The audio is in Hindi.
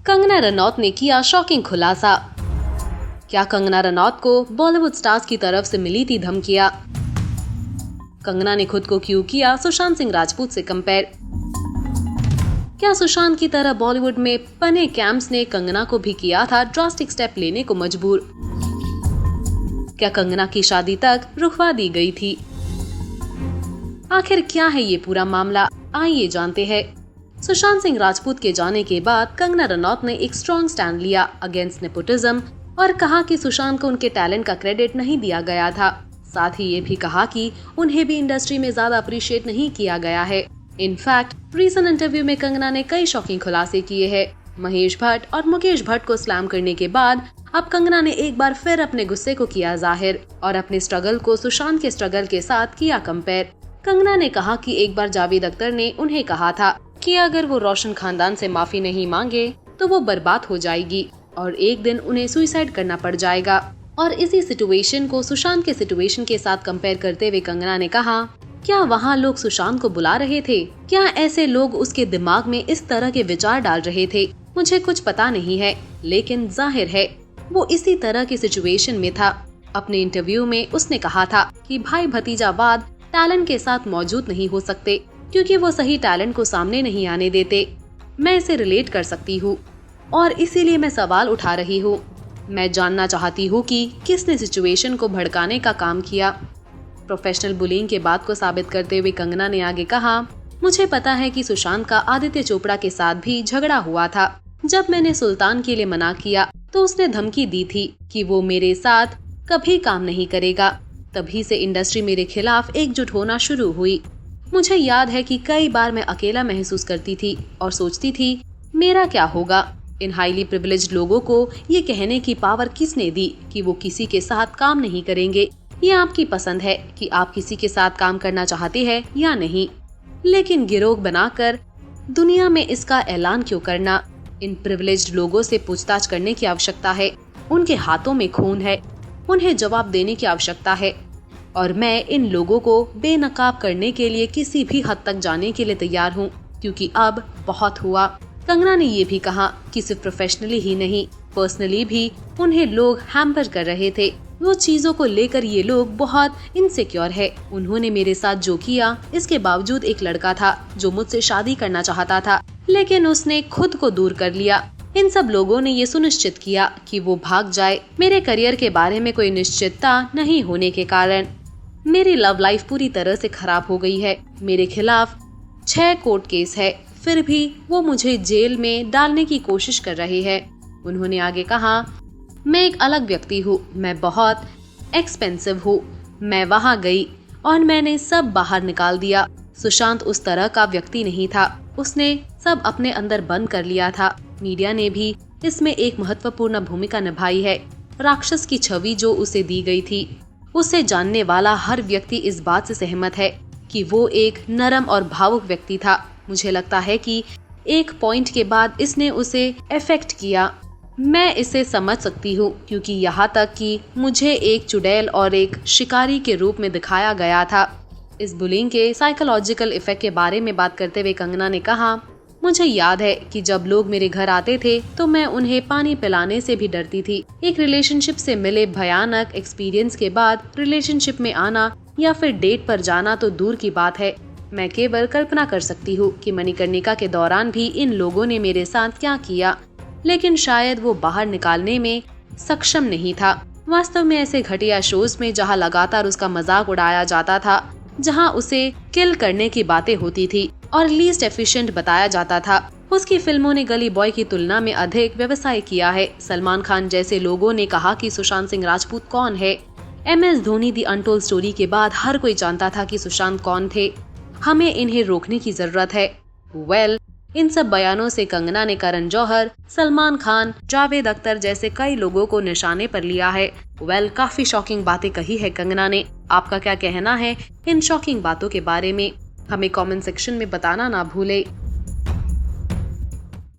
कंगना रनौत ने किया शॉकिंग खुलासा। क्या कंगना रनौत को बॉलीवुड स्टार्स की तरफ से मिली थी धमकियां? कंगना ने खुद को क्यों किया सुशांत सिंह राजपूत से कंपेयर? क्या सुशांत की तरह बॉलीवुड में पने कैंप्स ने कंगना को भी किया था ड्रास्टिक स्टेप लेने को मजबूर? क्या कंगना की शादी तक रुकवा दी गई थी? आखिर क्या है ये पूरा मामला, आइए जानते हैं। सुशांत सिंह राजपूत के जाने के बाद कंगना रनौत ने एक स्ट्रॉन्ग स्टैंड लिया अगेंस्ट नेपोटिज्म और कहा कि सुशांत को उनके टैलेंट का क्रेडिट नहीं दिया गया था। साथ ही ये भी कहा कि उन्हें भी इंडस्ट्री में ज्यादा अप्रिशिएट नहीं किया गया है। इनफैक्ट रीसेंट इंटरव्यू में कंगना ने कई शॉकिंग खुलासे किए हैं। महेश भट्ट और मुकेश भट्ट को स्लैम करने के बाद अब कंगना ने एक बार फिर अपने गुस्से को किया जाहिर और अपने स्ट्रगल को सुशांत के स्ट्रगल के साथ किया कंपेयर। कंगना ने कहा कि एक बार जावेद अख्तर ने उन्हें कहा था कि अगर वो रोशन खानदान से माफी नहीं मांगे तो वो बर्बाद हो जाएगी और एक दिन उन्हें सुसाइड करना पड़ जाएगा। और इसी सिचुएशन को सुशांत के सिचुएशन के साथ कंपेयर करते हुए कंगना ने कहा, क्या वहाँ लोग सुशांत को बुला रहे थे? क्या ऐसे लोग उसके दिमाग में इस तरह के विचार डाल रहे थे? मुझे कुछ पता नहीं है, लेकिन जाहिर है वो इसी तरह की सिचुएशन में था। अपने इंटरव्यू में उसने कहा था कि भाई भतीजावाद टैलेंट के साथ मौजूद नहीं हो सकते क्योंकि वो सही टैलेंट को सामने नहीं आने देते। मैं इसे रिलेट कर सकती हूँ और इसीलिए मैं सवाल उठा रही हूँ। मैं जानना चाहती हूँ कि किसने सिचुएशन को भड़काने का काम किया। प्रोफेशनल बुलिंग के बात को साबित करते हुए कंगना ने आगे कहा, मुझे पता है कि सुशांत का आदित्य चोपड़ा के साथ भी झगड़ा हुआ था। जब मैंने सुल्तान के लिए मना किया तो उसने धमकी दी थी कि वो मेरे साथ कभी काम नहीं करेगा। तभी से इंडस्ट्री मेरे खिलाफ एकजुट होना शुरू हुई। मुझे याद है कि कई बार मैं अकेला महसूस करती थी और सोचती थी मेरा क्या होगा। इन हाईली प्रिविलेज्ड लोगों को ये कहने की पावर किसने दी कि वो किसी के साथ काम नहीं करेंगे? ये आपकी पसंद है कि आप किसी के साथ काम करना चाहते हैं या नहीं, लेकिन गिरोह बनाकर दुनिया में इसका ऐलान क्यों करना? इन प्रिविलेज्ड लोगों से पूछताछ करने की आवश्यकता है। उनके हाथों में खून है, उन्हें जवाब देने की आवश्यकता है और मैं इन लोगों को बेनकाब करने के लिए किसी भी हद तक जाने के लिए तैयार हूँ क्योंकि अब बहुत हुआ। कंगना ने ये भी कहा कि सिर्फ प्रोफेशनली ही नहीं, पर्सनली भी उन्हें लोग हैम्पर कर रहे थे। वो चीजों को लेकर ये लोग बहुत इनसिक्योर है। उन्होंने मेरे साथ जो किया, इसके बावजूद एक लड़का था जो मुझसे शादी करना चाहता था, लेकिन उसने खुद को दूर कर लिया। इन सब लोगों ने ये सुनिश्चित किया कि वो भाग जाए। मेरे करियर के बारे में कोई निश्चितता नहीं होने के कारण मेरी लव लाइफ पूरी तरह से खराब हो गई है। मेरे खिलाफ 6 कोर्ट केस है, फिर भी वो मुझे जेल में डालने की कोशिश कर रहे हैं। उन्होंने आगे कहा, मैं एक अलग व्यक्ति हूँ, मैं बहुत एक्सपेंसिव हूँ। मैं वहाँ गई और मैंने सब बाहर निकाल दिया। सुशांत उस तरह का व्यक्ति नहीं था, उसने सब अपने अंदर बंद कर लिया था। मीडिया ने भी इसमें एक महत्वपूर्ण भूमिका निभाई है। राक्षस की छवि जो उसे दी गई थी, उसे जानने वाला हर व्यक्ति इस बात से सहमत है कि वो एक नरम और भावुक व्यक्ति था। मुझे लगता है कि एक पॉइंट के बाद इसने उसे अफेक्ट किया। मैं इसे समझ सकती हूँ क्योंकि यहाँ तक कि मुझे एक चुड़ैल और एक शिकारी के रूप में दिखाया गया था। इस बुलिंग के साइकोलॉजिकल इफेक्ट के बारे में बात करते हुए कंगना ने कहा, मुझे याद है कि जब लोग मेरे घर आते थे तो मैं उन्हें पानी पिलाने से भी डरती थी। एक रिलेशनशिप से मिले भयानक एक्सपीरियंस के बाद रिलेशनशिप में आना या फिर डेट पर जाना तो दूर की बात है। मैं केवल कल्पना कर सकती हूँ कि मणिकर्णिका के दौरान भी इन लोगों ने मेरे साथ क्या किया, लेकिन शायद वो बाहर निकालने में सक्षम नहीं था। वास्तव में ऐसे घटिया शोज में जहाँ लगातार उसका मजाक उड़ाया जाता था, जहाँ उसे किल करने की बातें होती थी और लीस्ट एफिशिएंट बताया जाता था, उसकी फिल्मों ने गली बॉय की तुलना में अधिक व्यवसाय किया है। सलमान खान जैसे लोगों ने कहा कि सुशांत सिंह राजपूत कौन है। MS Dhoni the untold story के बाद हर कोई जानता था कि सुशांत कौन थे। हमें इन्हें रोकने की जरूरत है। इन सब बयानों से कंगना ने करण जौहर, सलमान खान, जावेद अख्तर जैसे कई लोगों को निशाने पर लिया है। काफी शॉकिंग बातें कही है कंगना ने। आपका क्या कहना है इन शॉकिंग बातों के बारे में? हमें कमेंट सेक्शन में बताना ना भूले।